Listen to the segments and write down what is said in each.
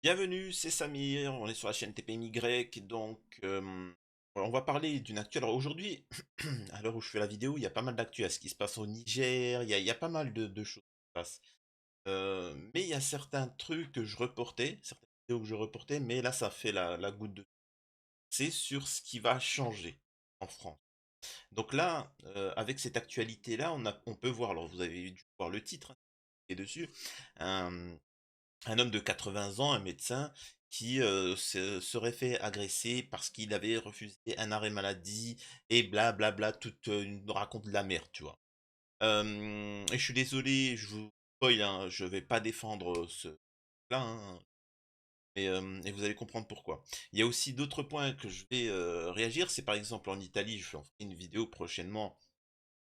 Bienvenue, c'est Samir, on est sur la chaîne TPMY, donc on va parler d'une actu. Alors aujourd'hui, à l'heure où je fais la vidéo, il y a pas mal d'actu à ce qui se passe au Niger, il y a pas mal de choses qui se passent. Mais il y a certains trucs que je reportais, certaines vidéos que je reportais, mais là ça fait la goutte de... C'est sur ce qui va changer en France. Donc là, avec cette actualité-là, on peut voir, alors vous avez dû voir le titre hein, qui est dessus, un homme de 80 ans, un médecin, qui serait fait agresser parce qu'il avait refusé un arrêt maladie et blablabla, toute une raconte de la merde, tu vois. Et je suis désolé, je vous spoil, hein, je vais pas défendre ce là, hein, et vous allez comprendre pourquoi. Il y a aussi d'autres points que je vais réagir, c'est par exemple en Italie, je ferai une vidéo prochainement.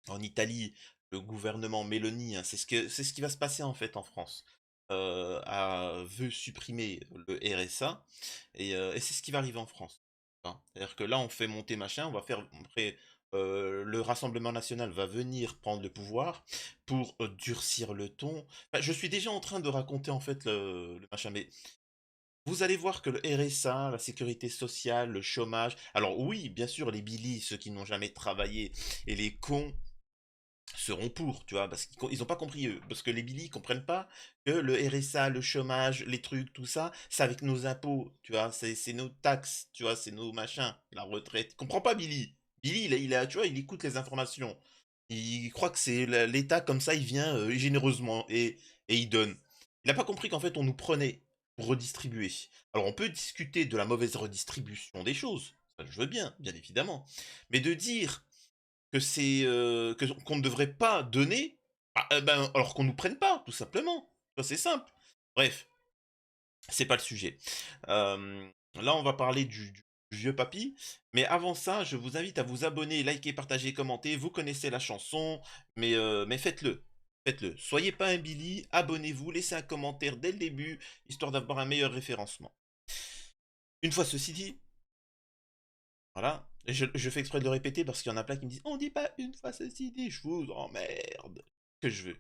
En Italie, le gouvernement Meloni, hein, c'est ce qui va se passer en fait en France. Veut supprimer le RSA et c'est ce qui va arriver en France. Hein. C'est-à-dire que là, on fait monter machin, on va faire après le Rassemblement national va venir prendre le pouvoir pour durcir le ton. Enfin, je suis déjà en train de raconter en fait le machin, mais vous allez voir que le RSA, la sécurité sociale, le chômage. Alors oui, bien sûr, les Billy, ceux qui n'ont jamais travaillé, et les cons seront pour, tu vois, parce qu'ils ont pas compris eux, parce que les Billy ils comprennent pas que le RSA, le chômage, les trucs, tout ça, c'est avec nos impôts, tu vois, c'est nos taxes, tu vois, c'est nos machins, la retraite. Il comprend pas Billy. Billy, tu vois, il écoute les informations. Il croit que c'est l'État comme ça, il vient généreusement et il donne. Il n'a pas compris qu'en fait on nous prenait pour redistribuer. Alors on peut discuter de la mauvaise redistribution des choses, ça je veux bien, bien évidemment, mais de dire que qu'on ne devrait pas donner, ben, alors qu'on nous prenne pas, tout simplement. C'est simple. Bref, c'est pas le sujet. Là, on va parler du vieux papy, mais avant ça, je vous invite à vous abonner, liker, partager, commenter. Vous connaissez la chanson, mais faites-le. Faites-le. Soyez pas un Billy, abonnez-vous, laissez un commentaire dès le début, histoire d'avoir un meilleur référencement. Une fois ceci dit, voilà. Et je fais exprès de le répéter parce qu'il y en a plein qui me disent on dit pas une fois ceci dit, je vous emmerde. Que je veux.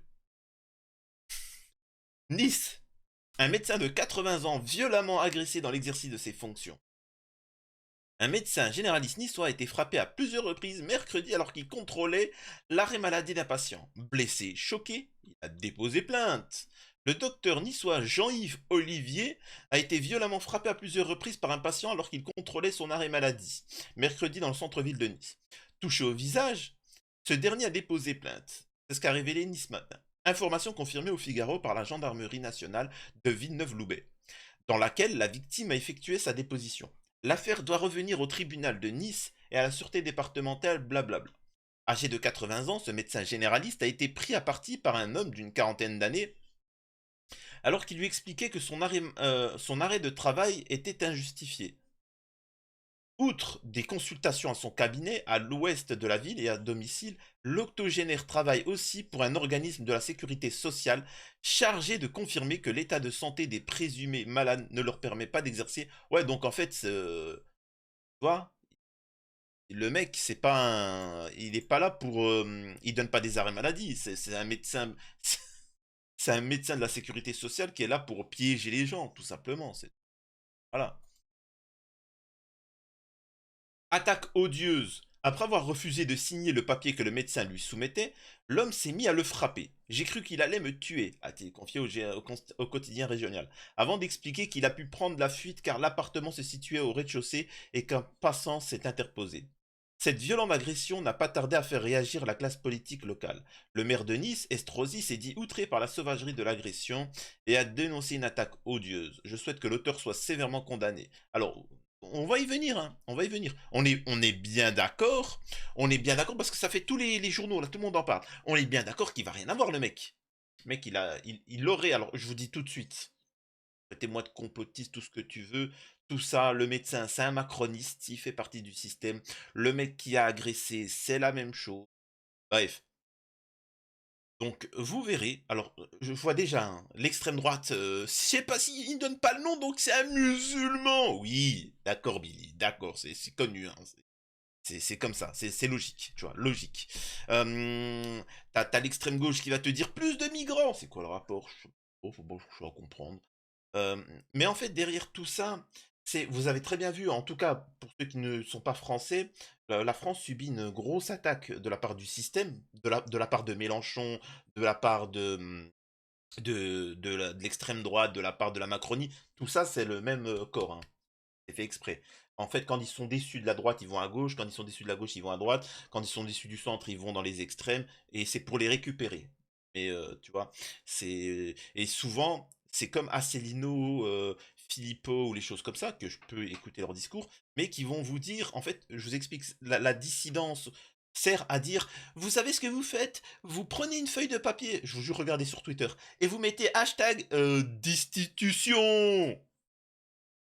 Nice. Un médecin de 80 ans violemment agressé dans l'exercice de ses fonctions. Un médecin généraliste niçois a été frappé à plusieurs reprises mercredi alors qu'il contrôlait l'arrêt maladie d'un patient. Blessé, choqué, il a déposé plainte. Le docteur niçois Jean-Yves Olivier a été violemment frappé à plusieurs reprises par un patient alors qu'il contrôlait son arrêt maladie, mercredi dans le centre-ville de Nice. Touché au visage, ce dernier a déposé plainte. C'est ce qu'a révélé Nice Matin. Information confirmée au Figaro par la gendarmerie nationale de Villeneuve-Loubet, dans laquelle la victime a effectué sa déposition. L'affaire doit revenir au tribunal de Nice et à la sûreté départementale, blablabla. Âgé de 80 ans, ce médecin généraliste a été pris à partie par un homme d'une quarantaine d'années alors qu'il lui expliquait que son arrêt de travail était injustifié. Outre des consultations à son cabinet à l'ouest de la ville et à domicile, l'octogénaire travaille aussi pour un organisme de la sécurité sociale chargé de confirmer que l'état de santé des présumés malades ne leur permet pas d'exercer. Ouais, donc en fait, tu vois, le mec, c'est pas un... il est pas là pour, il donne pas des arrêts maladie. C'est un médecin, c'est un médecin de la sécurité sociale qui est là pour piéger les gens, tout simplement. Voilà. Attaque odieuse. Après avoir refusé de signer le papier que le médecin lui soumettait, l'homme s'est mis à le frapper. J'ai cru qu'il allait me tuer, a-t-il confié au quotidien régional, avant d'expliquer qu'il a pu prendre la fuite car l'appartement se situait au rez-de-chaussée et qu'un passant s'est interposé. Cette violente agression n'a pas tardé à faire réagir la classe politique locale. Le maire de Nice, Estrosi, s'est dit outré par la sauvagerie de l'agression et a dénoncé une attaque odieuse. Je souhaite que l'auteur soit sévèrement condamné. Alors, on va y venir, hein, on va y venir. On est bien d'accord, on est bien d'accord parce que ça fait tous les journaux, là, tout le monde en parle. On est bien d'accord qu'il va rien avoir, le mec. Le mec, il aurait, alors je vous dis tout de suite, traitez-moi de complotiste, tout ce que tu veux, tout ça, le médecin, c'est un macroniste, il fait partie du système. Le mec qui a agressé, c'est la même chose. Bref. Donc, vous verrez, alors, je vois déjà, hein, l'extrême droite, je sais pas s'il ne donne pas le nom, donc c'est un musulman. Oui, d'accord, Billy, d'accord, c'est connu, hein, c'est comme ça, c'est logique, tu vois, logique. T'as l'extrême gauche qui va te dire plus de migrants. C'est quoi le rapport? Faut pas comprendre. Euh, mais en fait, derrière tout ça, vous avez très bien vu, en tout cas pour ceux qui ne sont pas français, la France subit une grosse attaque de la part du système, de la part de Mélenchon, de la part de l'extrême droite, de la part de la Macronie. Tout ça, c'est le même corps, hein. C'est fait exprès. En fait, quand ils sont déçus de la droite, ils vont à gauche. Quand ils sont déçus de la gauche, ils vont à droite. Quand ils sont déçus du centre, ils vont dans les extrêmes. Et c'est pour les récupérer. Mais tu vois, et souvent, c'est comme Asselineau, Philippot ou les choses comme ça, que je peux écouter leur discours, mais qui vont vous dire, en fait, je vous explique, la dissidence sert à dire, vous savez ce que vous faites? Vous prenez une feuille de papier, je vous jure, regardez sur Twitter, et vous mettez hashtag destitution.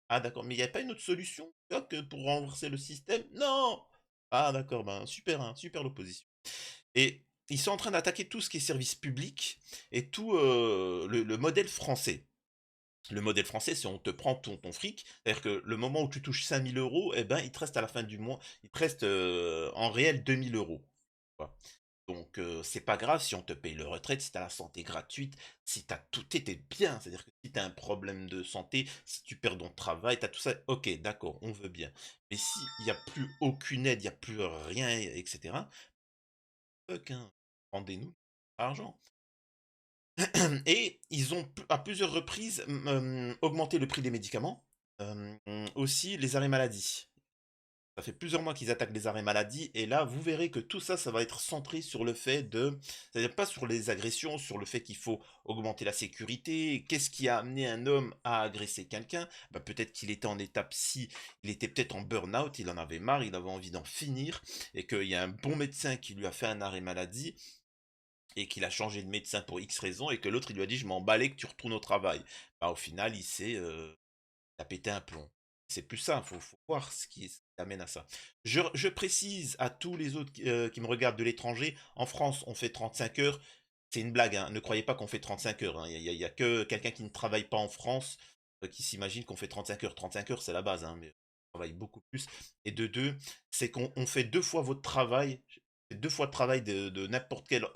Ah d'accord, mais il n'y a pas une autre solution là, que pour renverser le système? Non! Ah d'accord, ben super, hein, super l'opposition. Et ils sont en train d'attaquer tout ce qui est service public et tout le modèle français. Le modèle français, c'est on te prend ton fric, c'est-à-dire que le moment où tu touches 5 000 euros, eh ben il te reste à la fin du mois, il te reste en réel 2 000 euros. Donc c'est pas grave si on te paye le retraite, si t'as la santé gratuite, si t'as tout, t'es bien. C'est-à-dire que si t'as un problème de santé, si tu perds ton travail, t'as tout ça, ok, d'accord, on veut bien. Mais s'il n'y a plus aucune aide, il n'y a plus rien, etc., fuck, hein, rendez-nous l'argent. Et ils ont à plusieurs reprises augmenté le prix des médicaments, aussi les arrêts maladie. Ça fait plusieurs mois qu'ils attaquent les arrêts maladie, et là, vous verrez que tout ça, ça va être centré sur le fait de, c'est-à-dire pas sur les agressions, sur le fait qu'il faut augmenter la sécurité. Qu'est-ce qui a amené un homme à agresser quelqu'un? Bah, peut-être qu'il était en état psy, il était peut-être en burn-out, il en avait marre, il avait envie d'en finir, et qu'il y a un bon médecin qui lui a fait un arrêt maladie, et qu'il a changé de médecin pour X raison, et que l'autre, il lui a dit, je m'en balais que tu retournes au travail. Bah, au final, il a pété un plomb. C'est plus ça, faut voir ce qui amène à ça. Je précise à tous les autres qui me regardent de l'étranger, en France, on fait 35 heures. C'est une blague, hein. Ne croyez pas qu'on fait 35 heures, hein. Il y a que quelqu'un qui ne travaille pas en France qui s'imagine qu'on fait 35 heures. 35 heures, c'est la base, hein, mais on travaille beaucoup plus. Et de deux, c'est qu'on fait 2 fois votre travail, 2 fois le travail de n'importe quel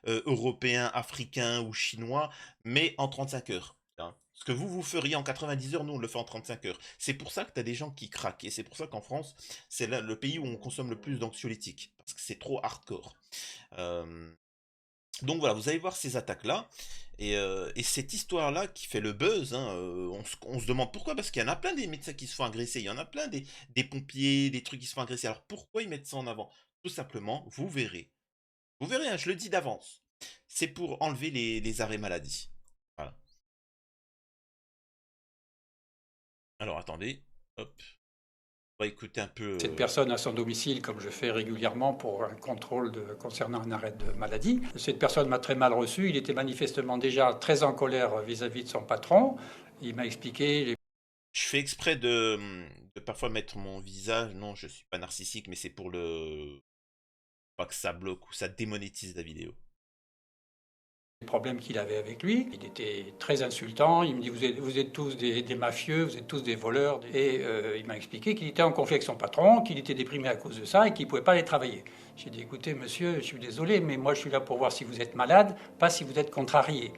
Européen, Africain ou Chinois, mais en 35 heures, hein. Ce que vous feriez en 90 heures, nous on le fait en 35 heures. C'est pour ça que tu as des gens qui craquent. Et c'est pour ça qu'en France, c'est le pays où on consomme le plus d'anxiolytiques. Parce que c'est trop hardcore. Euh, donc voilà, vous allez voir ces attaques-là. Et cette histoire-là qui fait le buzz, hein, on se demande pourquoi. Parce qu'il y en a plein des médecins qui se font agresser. Il y en a plein des pompiers, des trucs qui se font agresser. Alors pourquoi ils mettent ça en avant? Tout simplement, vous verrez. Vous verrez, hein, je le dis d'avance. C'est pour enlever les arrêts maladie. Voilà. Alors attendez. Hop. On va écouter un peu. Cette personne à son domicile, comme je fais régulièrement pour un contrôle concernant un arrêt de maladie. Cette personne m'a très mal reçu. Il était manifestement déjà très en colère vis-à-vis de son patron. Il m'a expliqué Je fais exprès de parfois mettre mon visage. Non, je suis pas narcissique, mais c'est pour le. Pas que ça bloque ou ça démonétise la vidéo. les problèmes qu'il avait avec lui. Il était très insultant. Il me dit vous êtes tous des mafieux, vous êtes tous des voleurs. Et il m'a expliqué qu'il était en conflit avec son patron, qu'il était déprimé à cause de ça et qu'il ne pouvait pas aller travailler. J'ai dit écoutez monsieur, je suis désolé, mais moi je suis là pour voir si vous êtes malade, pas si vous êtes contrarié.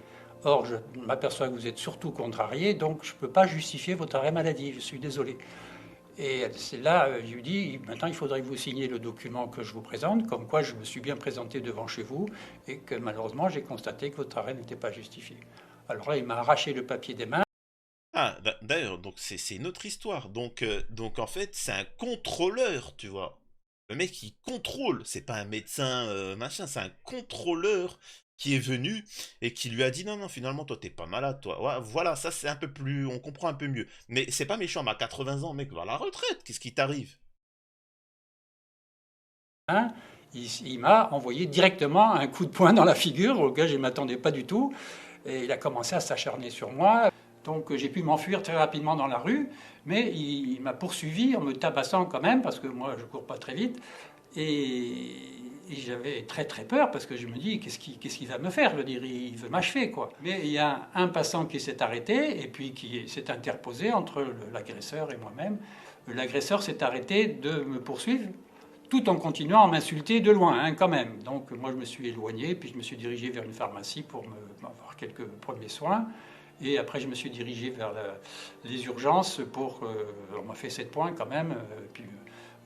Or, je m'aperçois que vous êtes surtout contrarié, donc je ne peux pas justifier votre arrêt maladie, je suis désolé. Et c'est là, je lui dis, maintenant il faudrait que vous signiez le document que je vous présente, comme quoi je me suis bien présenté devant chez vous, et que malheureusement j'ai constaté que votre arrêt n'était pas justifié. Alors là, il m'a arraché le papier des mains. Ah, d'ailleurs, donc c'est une autre histoire. Donc en fait, c'est un contrôleur, tu vois. Le mec, il contrôle. C'est pas un médecin, machin, c'est un contrôleur qui est venu et qui lui a dit non, non, finalement, toi, t'es pas malade, toi. Ouais, voilà, ça, c'est un peu plus. On comprend un peu mieux. Mais c'est pas méchant, mais à 80 ans, mec, va à la retraite. Qu'est-ce qui t'arrive? Il m'a envoyé directement un coup de poing dans la figure, auquel je ne m'attendais pas du tout. Et il a commencé à s'acharner sur moi. Donc j'ai pu m'enfuir très rapidement dans la rue, mais il m'a poursuivi en me tabassant quand même, parce que moi je ne cours pas très vite. Et j'avais très très peur, parce que je me dis, qu'est-ce qu'il va me faire? Je veux dire, il veut m'achever, quoi. Mais il y a un passant qui s'est arrêté, et puis qui s'est interposé entre l'agresseur et moi-même. L'agresseur s'est arrêté de me poursuivre, tout en continuant à m'insulter de loin, hein, quand même. Donc moi je me suis éloigné, puis je me suis dirigé vers une pharmacie pour avoir quelques premiers soins. Et après, je me suis dirigé vers les urgences pour. On m'a fait 7 points quand même, puis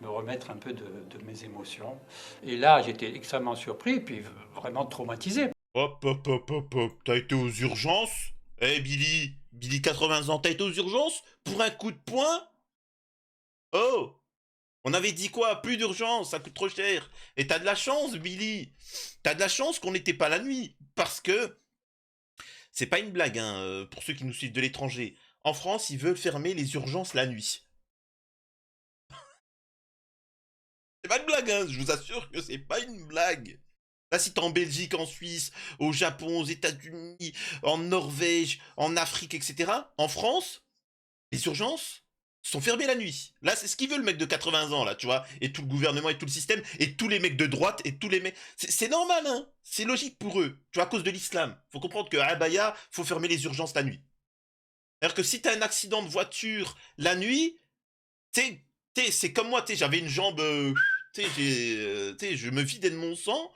me remettre un peu de mes émotions. Et là, j'étais extrêmement surpris, puis vraiment traumatisé. Hop, hop, hop, hop, hop. T'as été aux urgences? Eh, Billy 80 ans, t'as été aux urgences? Pour un coup de poing? Oh! On avait dit quoi? Plus d'urgence, ça coûte trop cher. Et t'as de la chance, Billy. T'as de la chance qu'on n'était pas la nuit. Parce que, c'est pas une blague, hein, pour ceux qui nous suivent de l'étranger. En France, ils veulent fermer les urgences la nuit. C'est pas une blague, hein, je vous assure que c'est pas une blague. Là, si t'es en Belgique, en Suisse, au Japon, aux États-Unis, en Norvège, en Afrique, etc., en France, les urgences sont fermées la nuit. Là, c'est ce qu'il veut le mec de 80 ans, là, tu vois, et tout le gouvernement et tout le système, et tous les mecs de droite, et tous les mecs... C'est normal, hein, c'est logique pour eux, tu vois, à cause de l'islam. Faut comprendre que Abaya, faut fermer les urgences la nuit. C'est-à-dire que si t'as un accident de voiture la nuit, c'est comme moi, j'avais une jambe... je me vidais de mon sang,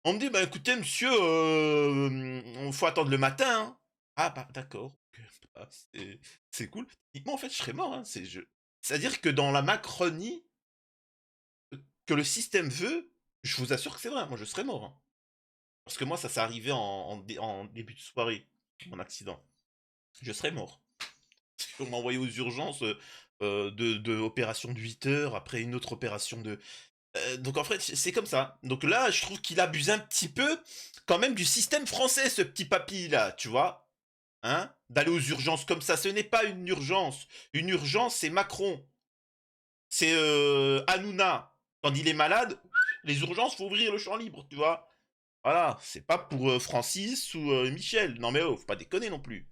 on me dit, bah écoutez, monsieur, faut attendre le matin, hein. Ah bah d'accord. Ok, bah, c'est cool. Moi, en fait, je serais mort, hein. C'est-à-dire que dans la Macronie, que le système veut, je vous assure que c'est vrai, moi je serais mort, hein. Parce que moi, ça s'est arrivé en début de soirée, mon accident. Je serais mort. On m'a envoyé aux urgences de opération de 8 heures, après une autre opération de donc en fait, c'est comme ça. Donc là, je trouve qu'il abuse un petit peu quand même du système français, ce petit papy là, tu vois. Hein? D'aller aux urgences comme ça, ce n'est pas une urgence. Une urgence, c'est Macron. C'est Hanouna. Quand il est malade, les urgences, faut ouvrir le champ libre, tu vois. Voilà, c'est pas pour Francis ou Michel. Non mais oh, faut pas déconner non plus.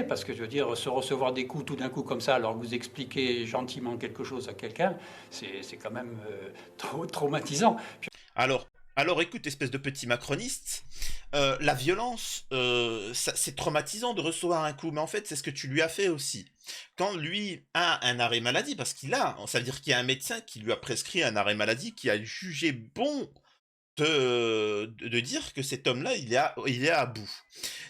Parce que je veux dire, se recevoir des coups tout d'un coup comme ça, alors que vous expliquez gentiment quelque chose à quelqu'un, c'est quand même traumatisant. Alors, alors écoute, espèce de petit macroniste, la violence, c'est traumatisant de recevoir un coup, mais en fait, c'est ce que tu lui as fait aussi. Quand lui a un arrêt maladie, parce qu'il a, ça veut dire qu'il y a un médecin qui lui a prescrit un arrêt maladie, qui a jugé bon de dire que cet homme-là, il est à bout.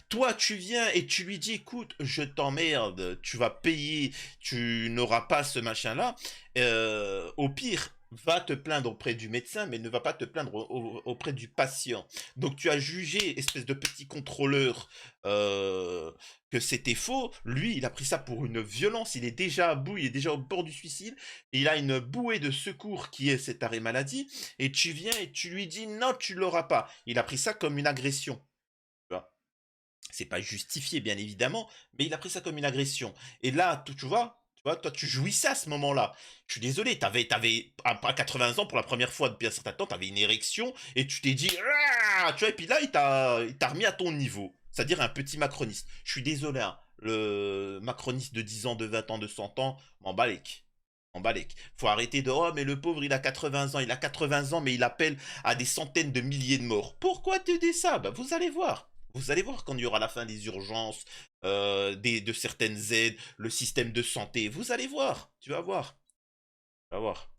Toi, tu viens et tu lui dis, écoute, je t'emmerde, tu vas payer, tu n'auras pas ce machin-là. Au pire, va te plaindre auprès du médecin, mais ne va pas te plaindre auprès du patient. Donc tu as jugé, espèce de petit contrôleur, que c'était faux. Lui, il a pris ça pour une violence, il est déjà à bout, il est déjà au bord du suicide. Il a une bouée de secours qui est cet arrêt maladie, et tu viens et tu lui dis, non, tu l'auras pas. Il a pris ça comme une agression. Tu vois. C'est pas justifié, bien évidemment, mais il a pris ça comme une agression. Et là, tu vois, toi, tu jouissais à ce moment-là. Je suis désolé, t'avais, à 80 ans, pour la première fois depuis un certain temps, t'avais une érection, et tu t'es dit, ah tu vois, et puis là, il t'a remis à ton niveau. C'est-à-dire un petit macroniste. Je suis désolé, hein, le macroniste de 10 ans, de 20 ans, de 100 ans, m'en balèque. M'en balèque. Faut arrêter de, oh, mais le pauvre, il a 80 ans, il a 80 ans, mais il appelle à des centaines de milliers de morts. Pourquoi te dis ça? Bah, vous allez voir. Vous allez voir quand il y aura la fin des urgences, de certaines aides, le système de santé. Vous allez voir. Tu vas voir. Tu vas voir.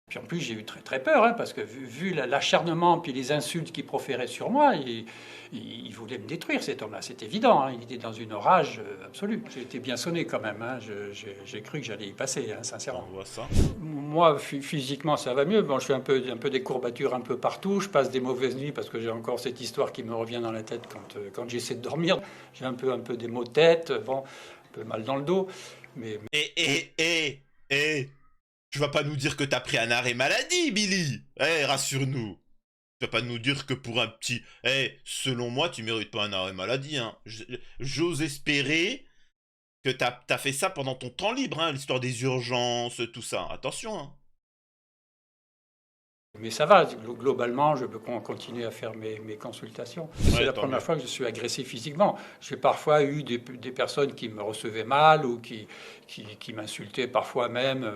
Puis en plus, j'ai eu très très peur, hein, parce que vu l'acharnement puis les insultes qu'il proférait sur moi, il voulait me détruire cet homme-là, c'est évident. Hein, il était dans une rage absolue. J'ai été bien sonné quand même. Hein, j'ai cru que j'allais y passer, hein, On sincèrement. voit ça. Moi, physiquement, ça va mieux. Bon, je fais un peu des courbatures un peu partout. Je passe des mauvaises nuits parce que j'ai encore cette histoire qui me revient dans la tête quand j'essaie de dormir. J'ai un peu des maux de tête, bon, un peu mal dans le dos. Mais Et, tu vas pas nous dire que t'as pris un arrêt maladie, Billy. Eh, rassure-nous. Tu vas pas nous dire que pour un petit... Eh, selon moi, tu mérites pas un arrêt maladie, hein. J'ose espérer que t'as fait ça pendant ton temps libre, hein, l'histoire des urgences, tout ça. Attention, hein. Mais ça va, globalement, je peux continuer à faire mes consultations. C'est Ouais, la tant première mieux. fois que je suis agressé physiquement. J'ai parfois eu des personnes qui me recevaient mal ou qui m'insultaient parfois même,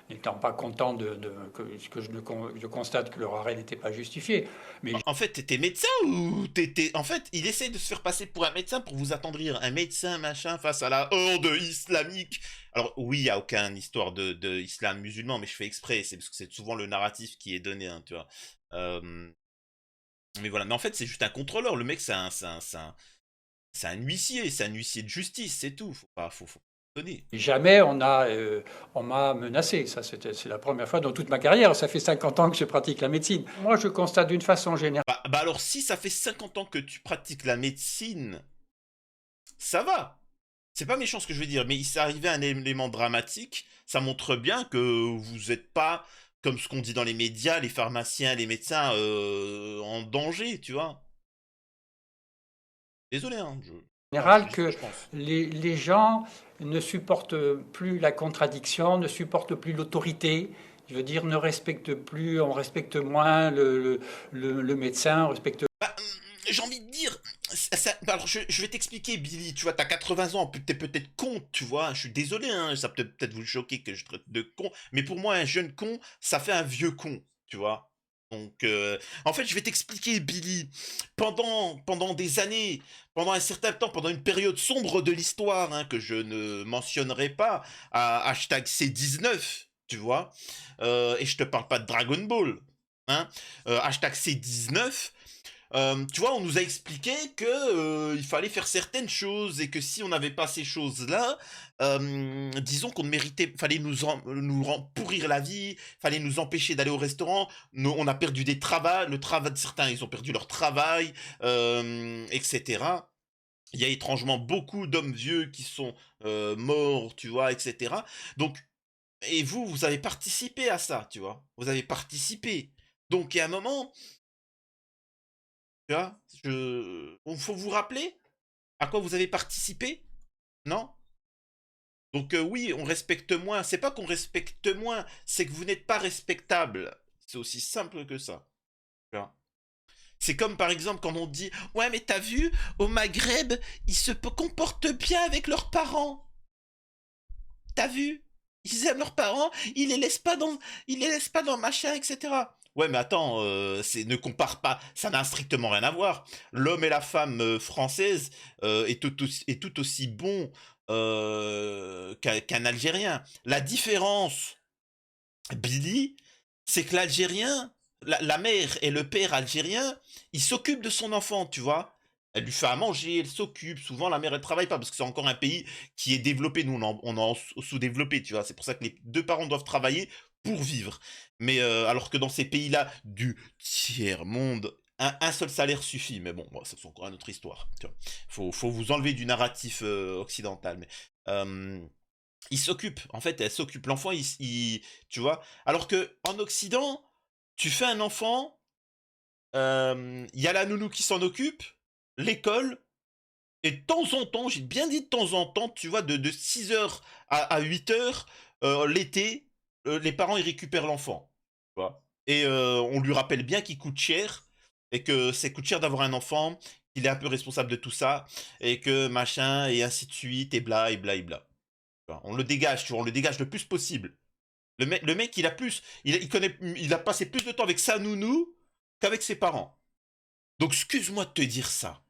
n'étant pas contents que je constate que leur arrêt n'était pas justifié. Mais En fait, t'étais médecin ou t'étais... En fait, il essaie de se faire passer pour un médecin pour vous attendrir. Un médecin, machin, face à la horde islamique. Alors, oui, il n'y a aucune histoire de islam musulman, mais je fais exprès. C'est parce que c'est souvent le narratif qui est donné, hein, tu vois. Euh, Mais voilà, mais en fait, c'est juste un contrôleur. Le mec, c'est un huissier de justice, c'est tout. Faut donner. Jamais on m'a menacé. Ça, c'est la première fois dans toute ma carrière. Ça fait 50 ans que je pratique la médecine. Moi, je constate d'une façon générale. Bah alors, si ça fait 50 ans que tu pratiques la médecine, ça va. C'est pas méchant ce que je veux dire, mais il s'est arrivé un élément dramatique. Ça montre bien que vous n'êtes pas, comme ce qu'on dit dans les médias, les pharmaciens, les médecins en danger, tu vois. Désolé, hein, voilà, je dis ce que Que je pense. les gens ne supportent plus la contradiction, ne supportent plus l'autorité. Je veux dire, ne respectent plus, on respecte moins le médecin, on respecte. Bah, j'ai envie de dire, bah, alors je vais t'expliquer, Billy. Tu vois, t'as 80 ans, t'es peut-être con, tu vois. Je suis désolé, hein, ça peut peut-être vous choquer que je traite de con, mais pour moi, un jeune con, ça fait un vieux con, tu vois. Donc, en fait, je vais t'expliquer, Billy. Pendant des années, pendant un certain temps, pendant une période sombre de l'histoire, hein, que je ne mentionnerai pas, à hashtag C19, tu vois, et je te parle pas de Dragon Ball, hein, hashtag C19. Tu vois, on nous a expliqué que il fallait faire certaines choses et que si on n'avait pas ces choses-là, disons qu'on ne méritait, fallait pourrir la vie, fallait nous empêcher d'aller au restaurant. On a perdu des travaux, le travail de certains, ils ont perdu leur travail, etc. Il y a étrangement beaucoup d'hommes vieux qui sont morts, tu vois, etc. Donc, et vous, vous avez participé à ça, tu vois. Vous avez participé. Donc, il y a un moment, tu vois, faut vous rappeler à quoi vous avez participé, non? Donc oui, on respecte moins. C'est pas qu'on respecte moins, c'est que vous n'êtes pas respectable. C'est aussi simple que ça. Tu vois. C'est comme par exemple quand on dit ouais mais t'as vu au Maghreb ils se comportent bien avec leurs parents. T'as vu? Ils aiment leurs parents, ils les laissent pas dans machin, etc. Ouais, mais attends, ne compare pas, ça n'a strictement rien à voir. L'homme et la femme française est tout aussi bon qu'un Algérien. La différence, Billy, c'est que l'Algérien, la mère et le père algérien, ils s'occupent de son enfant, tu vois. Elle lui fait à manger, elle s'occupe. Souvent, la mère, elle travaille pas parce que c'est encore un pays qui est développé. Nous, on est sous-développé, tu vois. C'est pour ça que les deux parents doivent travailler pour vivre. Mais alors que dans ces pays-là du tiers-monde, un seul salaire suffit. Mais bon, ça c'est encore une autre histoire. Tu vois. Faut vous enlever du narratif occidental. Mais euh, il s'occupe, en fait, elle s'occupe. L'enfant, tu vois. Alors que en Occident, tu fais un enfant, il y a la nounou qui s'en occupe, l'école, et de temps en temps, j'ai bien dit de temps en temps, tu vois, de 6 heures à 8 heures, l'été, les parents, ils récupèrent l'enfant. Tu vois. Et on lui rappelle bien qu'il coûte cher, et que ça coûte cher d'avoir un enfant, qu'il est un peu responsable de tout ça, et que machin, et ainsi de suite, et bla, et bla, et bla. Enfin, on le dégage, tu vois, on le dégage le plus possible. Le mec, il a plus, il a passé plus de temps avec sa nounou qu'avec ses parents. Donc, excuse-moi de te dire ça.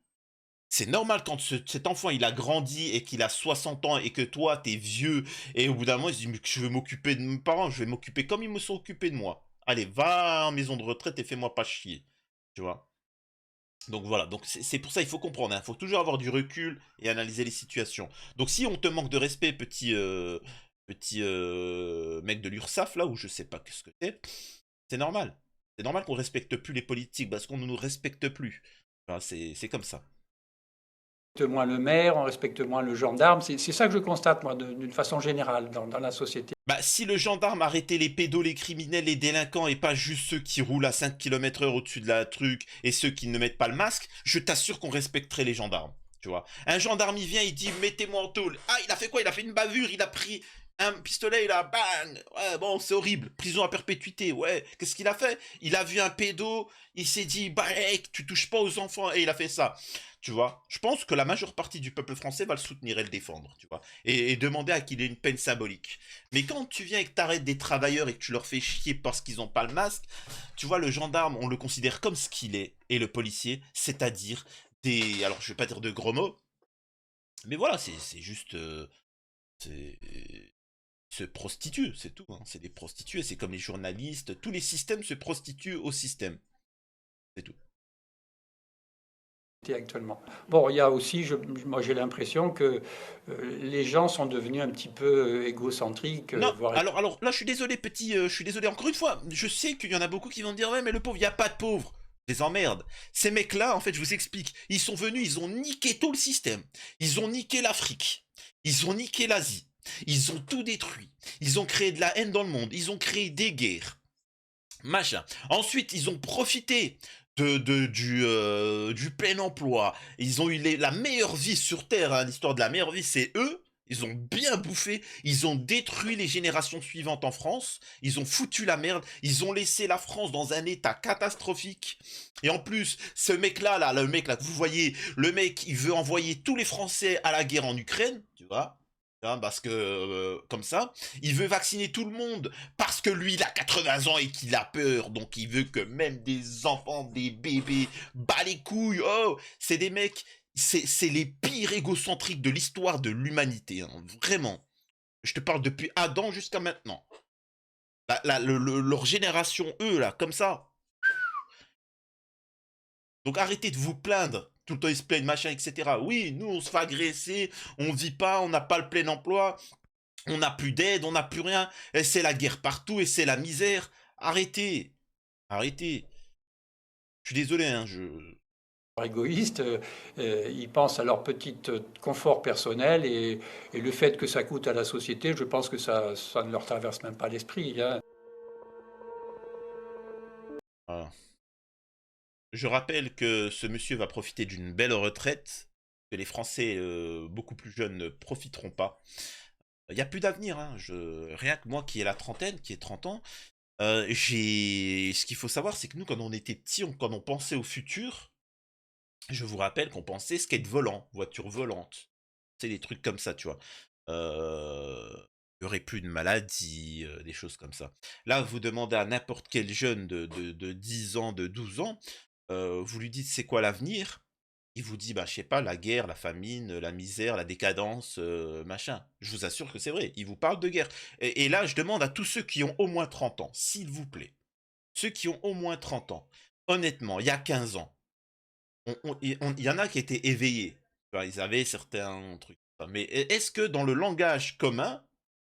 C'est normal quand cet enfant il a grandi et qu'il a 60 ans et que toi t'es vieux et au bout d'un moment il se dit mais je veux m'occuper de mes parents, je vais m'occuper comme ils me sont occupés de moi. Allez, va en maison de retraite et fais-moi pas chier. Tu vois. Donc voilà, donc c'est pour ça il faut comprendre, il faut toujours avoir du recul et analyser les situations. Donc si on te manque de respect, petit mec de l'URSSAF là, ou je sais pas ce que c'est normal. C'est normal qu'on respecte plus les politiques parce qu'on ne nous respecte plus. Enfin, c'est comme ça. Moins le maire, on respecte moins le gendarme. C'est ça que je constate, moi, d'une façon générale dans la société. Bah, si le gendarme arrêtait les pédos, les criminels, les délinquants et pas juste ceux qui roulent à 5 km/h au-dessus de la truc et ceux qui ne mettent pas le masque, je t'assure qu'on respecterait les gendarmes. Tu vois. Un gendarme, il vient, il dit mettez-moi en tôle. Ah, il a fait quoi? Il a fait une bavure, il a pris un pistolet, il a bang. Ouais, bon, c'est horrible. Prison à perpétuité. Ouais, qu'est-ce qu'il a fait? Il a vu un pédo, il s'est dit bah, hey, tu touches pas aux enfants et il a fait ça. Tu vois. Je pense que la majeure partie du peuple français va le soutenir et le défendre, tu vois. Et demander à qu'il ait une peine symbolique. Mais quand tu viens et que t'arrêtes des travailleurs et que tu leur fais chier parce qu'ils ont pas le masque, tu vois, le gendarme, on le considère comme ce qu'il est, et le policier, c'est-à-dire des... Alors, je vais pas dire de gros mots, mais voilà, c'est juste... c'est... se prostituent, c'est tout. Hein. C'est des prostituées, c'est comme les journalistes, tous les systèmes se prostituent au système. C'est tout. société actuellement. Bon, il y a aussi, moi j'ai l'impression que les gens sont devenus un petit peu égocentriques, Non, voire... alors là, je suis désolé, petit, je suis désolé. Encore une fois, je sais qu'il y en a beaucoup qui vont me dire, ouais, mais le pauvre, il n'y a pas de pauvre. Je les emmerde. Ces mecs-là, en fait, je vous explique. Ils sont venus, ils ont niqué tout le système. Ils ont niqué l'Afrique. Ils ont niqué l'Asie. Ils ont tout détruit. Ils ont créé de la haine dans le monde. Ils ont créé des guerres. Machin. Ensuite, ils ont profité du plein emploi. Ils ont eu la meilleure vie sur Terre. Hein. L'histoire de la meilleure vie, c'est eux. Ils ont bien bouffé, ils ont détruit les générations suivantes en France, ils ont foutu la merde, ils ont laissé la France dans un état catastrophique. Et en plus, ce mec-là, le mec là que vous voyez, le mec, il veut envoyer tous les Français à la guerre en Ukraine, tu vois, hein, parce que comme ça, il veut vacciner tout le monde parce que lui, il a 80 ans et qu'il a peur, donc il veut que même des enfants, des bébés, bas les couilles. Oh, c'est des mecs, c'est les pires égocentriques de l'histoire de l'humanité, hein, vraiment. Je te parle depuis Adam jusqu'à maintenant. Leur génération, eux, là, comme ça. Donc arrêtez de vous plaindre. Tout le temps, ils se plaignent, machin, etc. Oui, nous, on se fait agresser, on vit pas, on n'a pas le plein emploi, on n'a plus d'aide, on n'a plus rien, et c'est la guerre partout, et c'est la misère. Arrêtez. Arrêtez. Je suis désolé, hein, égoïstes, ils pensent à leur petit confort personnel et le fait que ça coûte à la société, je pense que ça ne leur traverse même pas l'esprit. Hein. Voilà. Je rappelle que ce monsieur va profiter d'une belle retraite, que les Français beaucoup plus jeunes ne profiteront pas. Il n'y a plus d'avenir, hein. Rien que moi qui ai la trentaine, qui ai 30 ans, ce qu'il faut savoir, c'est que nous, quand on était petits, quand on pensait au futur, je vous rappelle qu'on pensait skate volant, voiture volante. C'est des trucs comme ça, tu vois. Il n'y aurait plus de maladies, des choses comme ça. Là, vous demandez à n'importe quel jeune de 10 ans, de 12 ans, vous lui dites c'est quoi l'avenir? Il vous dit, bah, je sais pas, la guerre, la famine, la misère, la décadence, machin. Je vous assure que c'est vrai. Il vous parle de guerre. Et là, je demande à tous ceux qui ont au moins 30 ans, s'il vous plaît, ceux qui ont au moins 30 ans, honnêtement, il y a 15 ans, il y en a qui étaient éveillés. Tu vois, ils avaient certains trucs. Mais est-ce que dans le langage commun,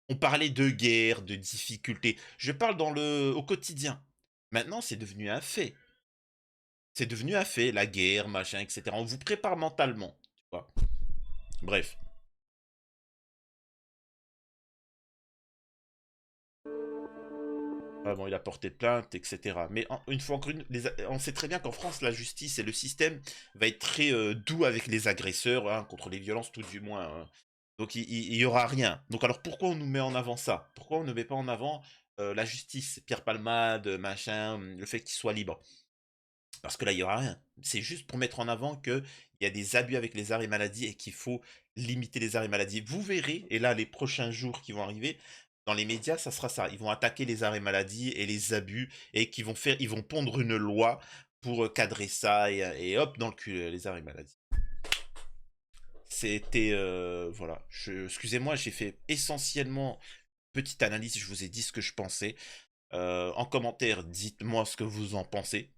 on parlait de guerre, de difficultés? Je parle au quotidien. Maintenant, c'est devenu un fait. C'est devenu un fait, la guerre, machin, etc. On vous prépare mentalement, tu vois. Bref. Ah bon, il a porté plainte, etc. Mais une fois encore on sait très bien qu'en France, la justice et le système va être très doux avec les agresseurs, hein, contre les violences tout du moins. Hein. Donc il y aura rien. Donc alors pourquoi on nous met en avant ça? Pourquoi on ne met pas en avant la justice, Pierre Palmade, machin, le fait qu'il soit libre? Parce que là, il y aura rien. C'est juste pour mettre en avant qu'il y a des abus avec les arrêts maladie et qu'il faut limiter les arrêts maladie. Vous verrez, et là, les prochains jours qui vont arriver, dans les médias, ça sera ça. Ils vont attaquer les arrêts maladie et les abus et ils vont pondre une loi pour cadrer ça et hop, dans le cul, les arrêts maladie. C'était, voilà. Excusez-moi, j'ai fait essentiellement petite analyse, je vous ai dit ce que je pensais. En commentaire, dites-moi ce que vous en pensez,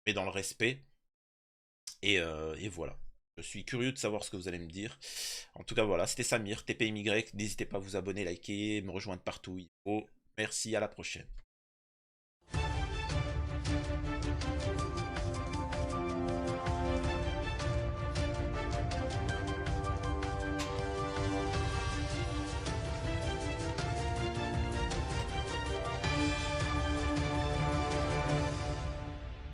mais dans le respect. Et voilà. Je suis curieux de savoir ce que vous allez me dire. En tout cas, voilà, c'était Samir, TPMY. N'hésitez pas à vous abonner, liker, me rejoindre partout où il faut. Merci, à la prochaine.